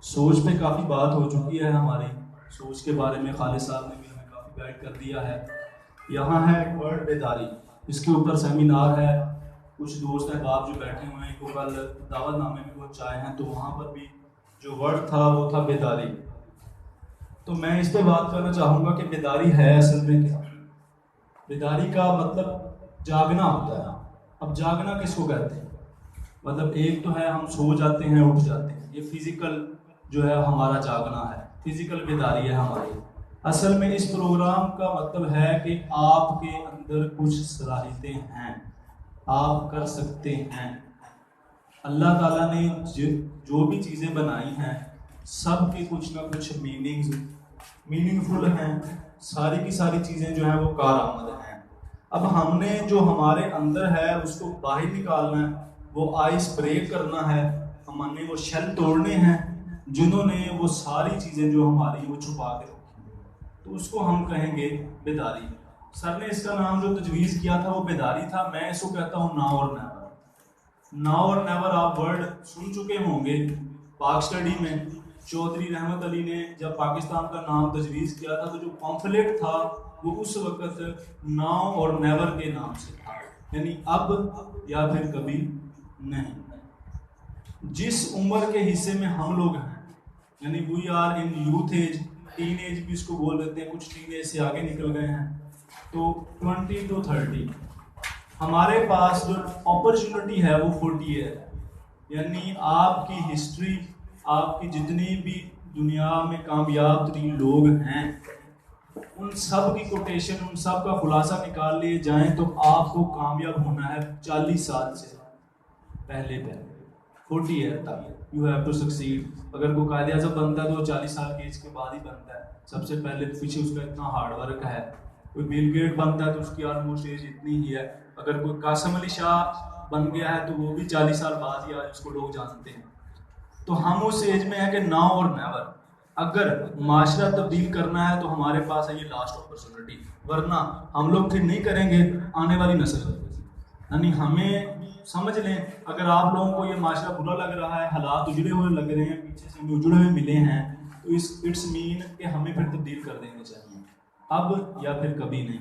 सोच पे काफ़ी बात हो चुकी है हमारी। सोच के बारे में खालिद साहब ने भी हमें काफ़ी गाइड कर दिया है। यहाँ है वर्ड बेदारी, इसके ऊपर सेमिनार है। कुछ दोस्त अहबाब जो बैठे हुए हैं, इनको कल दावतनामे में वो चाहे हैं, तो वहाँ पर भी जो वर्ड था वो था बेदारी। तो मैं इस पे बात करना चाहूँगा कि बेदारी है असल में क्या। बेदारी का मतलब जागना होता है। अब जागना किसको कहते हैं? मतलब एक तो है हम सो जाते हैं उठ जाते हैं, ये फिजिकल जो है हमारा जागना है, फिजिकल बेदारी है हमारी। असल में इस प्रोग्राम का मतलब है कि आपके अंदर कुछ सलाहियतें हैं, आप कर सकते हैं। अल्लाह ताला ने जो भी चीज़ें बनाई हैं सब की कुछ ना कुछ मीनिंगफुल हैं। सारी की सारी चीज़ें जो हैं वो कारआमद हैं। अब हमने जो हमारे अंदर है उसको बाहर निकालना है, वो आइस ब्रेक करना है, हमने वो शेल तोड़ने हैं जिन्होंने वो सारी चीज़ें जो हमारी वो छुपा के रखी हैं। तो उसको हम कहेंगे बेदारी। सर ने इसका नाम जो तजवीज़ किया था वो बेदारी था। मैं इसको कहता हूँ नाउ और नेवर। नाउ और नेवर आप वर्ड सुन चुके होंगे पाक स्टडी में। चौधरी रहमत अली ने जब पाकिस्तान का नाम तजवीज़ किया था तो जो पॉम्फलेट था वो उस वक्त नाउ और नेवर के नाम से था, यानी अब या फिर कभी नहीं। जिस उम्र के हिस्से में हम लोग हैं, यानी we are in youth age, teen age भी इसको बोल देते हैं, कुछ टीन एज से आगे निकल गए हैं, तो 20 to 30 हमारे पास जो अपॉर्चुनिटी है वो 40 है। यानी आपकी हिस्ट्री, आपकी जितनी भी दुनिया में कामयाब तरीन लोग हैं उन सब की कोटेशन, उन सब का खुलासा निकाल लिए जाएं तो आपको कामयाब होना है 40 साल से पहले 40 ईयर तक यू हैव टू सक्सीड। अगर कोई कायदे आज़म बनता है तो 40 साल की एज के बाद ही बनता है, सबसे पहले पीछे उसका इतना हार्ड वर्क है। कोई बिल गेट बनता है तो उसकी ऑलमोस्ट एज इतनी ही है। अगर कोई कासम अली शाह बन गया है तो वो भी 40 साल बाद ही आज उसको लोग जानते हैं। तो हम उस एज में है कि नाउ और नेवर। अगर माशरा तब्दील करना है तो हमारे पास है ये लास्ट अपॉर्चुनिटी, वरना हम लोग फिर नहीं करेंगे आने वाली नस्ल। यानी हमें समझ लें, अगर आप लोगों को ये माशरा बुरा लग रहा है, हालात उजड़े हुए लग रहे हैं, पीछे से हमें उजड़े हुए मिले हैं, तो इट्स मीन कि हमें फिर तब्दील कर देने चाहिए, अब या फिर कभी नहीं।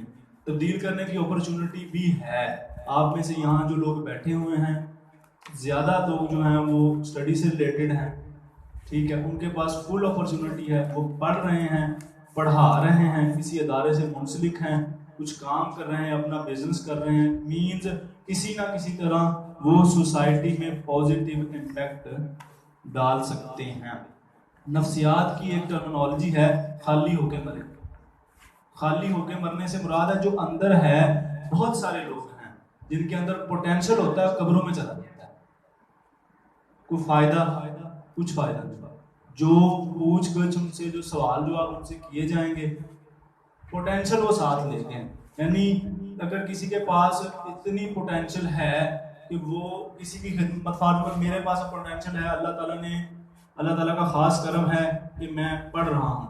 तब्दील करने की अपॉर्चुनिटी भी है। आप में से यहाँ जो लोग बैठे हुए हैं, ज़्यादा लोग जो हैं वो स्टडी से रिलेटेड हैं, ठीक है, उनके पास फुल अपॉर्चुनिटी है, वो पढ़ रहे हैं, पढ़ा रहे हैं, किसी अदारे से मुंसलिक हैं, कुछ काम कर रहे हैं, अपना बिजनेस कर रहे हैं, मीन्स किसी ना किसी तरह वो सोसाइटी में पॉजिटिव इम्पैक्ट डाल सकते हैं। नफ्सियात की एक टर्मिनोलॉजी है खाली होके मरे। खाली होके मरने से मुराद है जो अंदर है, बहुत सारे लोग हैं जिनके अंदर पोटेंशियल होता है, कब्रों में चला जाता है, कोई फायदा कुछ फायदा नहीं। जो पूछ गछ उनसे, जो सवाल जो आप उनसे किए जाएंगे, पोटेंशियल वो साथ लेते हैं। यानी अगर किसी के पास इतनी पोटेंशियल है कि वो किसी की खिदमत, फॉर मेरे पास पोटेंशियल है, अल्लाह ताला का खास करम है कि मैं पढ़ रहा हूँ,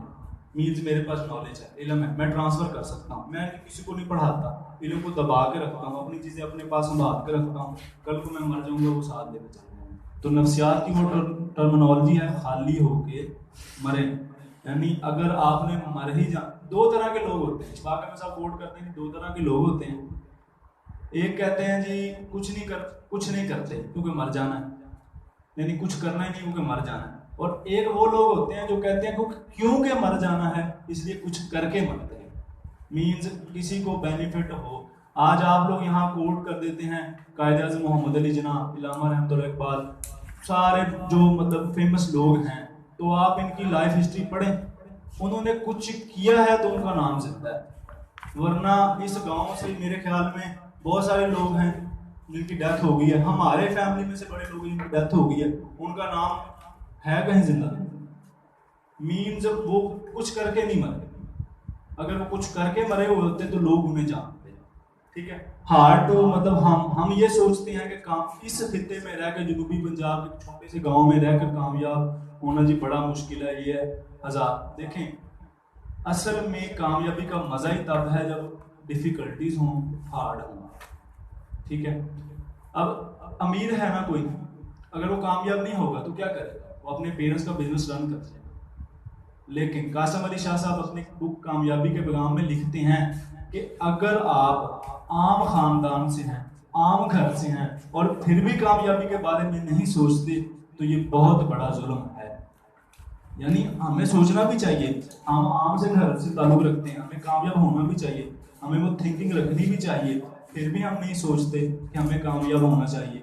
मीन्स मेरे पास नॉलेज है, इल्म है, मैं ट्रांसफ़र कर सकता हूँ। मैं किसी को नहीं पढ़ाता, इल्म को दबा के रखता हूँ, अपनी चीज़ें अपने पास संभाल के रखता हूँ, कल को मैं मर जाऊँगा वो साथ लेके चलेंगे। तो नफ्सियात की वो टर्मिनोलॉजी है खाली होके मरे। यानी अगर आपने मर ही जा, दो तरह के लोग होते हैं, इस्लाम में सब कोट करते हैं, दो तरह के लोग होते हैं। एक कहते हैं जी कुछ नहीं करते क्योंकि मर जाना है, यानी कुछ करना ही नहीं क्योंकि मर जाना है। और एक वो लोग होते हैं जो कहते हैं क्योंकि मर जाना है इसलिए कुछ करके मरते हैं, मीन्स किसी को बेनिफिट हो। आज आप लोग यहाँ कोट कर देते हैं कायदे आज़म मोहम्मद अली जिन्ना, इल्लामा रहमतुल्लाह इकबाल, सारे जो मतलब फेमस लोग हैं, तो आप इनकी लाइफ हिस्ट्री पढ़ें, उन्होंने कुछ किया है तो उनका नाम जिंदा है। वरना इस गांव से मेरे ख्याल में बहुत सारे लोग हैं जिनकी डेथ हो गई है, हमारे फैमिली में से बड़े लोग जिनकी डेथ हो गई है, उनका नाम है कहीं जिंदा। मीन्स वो कुछ करके नहीं मरे, अगर वो कुछ करके मरे हुए होते तो लोग उन्हें जानते, ठीक है। हार्ट मतलब हम ये सोचते हैं कि काम इस खित्ते में रहकर, जनूबी पंजाब के छोटे से गांव में रहकर कामयाब होना जी बड़ा मुश्किल है, ये हजार। देखें, असल में कामयाबी का मजा ही तब है जब डिफिकल्टीज हों, हार्ड हों, ठीक है। अब अमीर है ना कोई, अगर वो कामयाब नहीं होगा तो क्या करेगा, वो अपने पेरेंट्स का बिजनेस रन करते हैं। लेकिन कासम अली शाह साहब अपनी बुक कामयाबी के पैगाम में लिखते हैं कि अगर आप आम खानदान से हैं, आम घर से हैं और फिर भी कामयाबी के बारे में नहीं सोचते तो ये बहुत बड़ा जुल्म है। यानी हमें सोचना भी चाहिए, हम आम से घर से ताल्लुक रखते हैं, हमें कामयाब होना भी चाहिए, हमें वो थिंकिंग रखनी भी चाहिए, फिर भी हम नहीं सोचते कि हमें कामयाब होना चाहिए।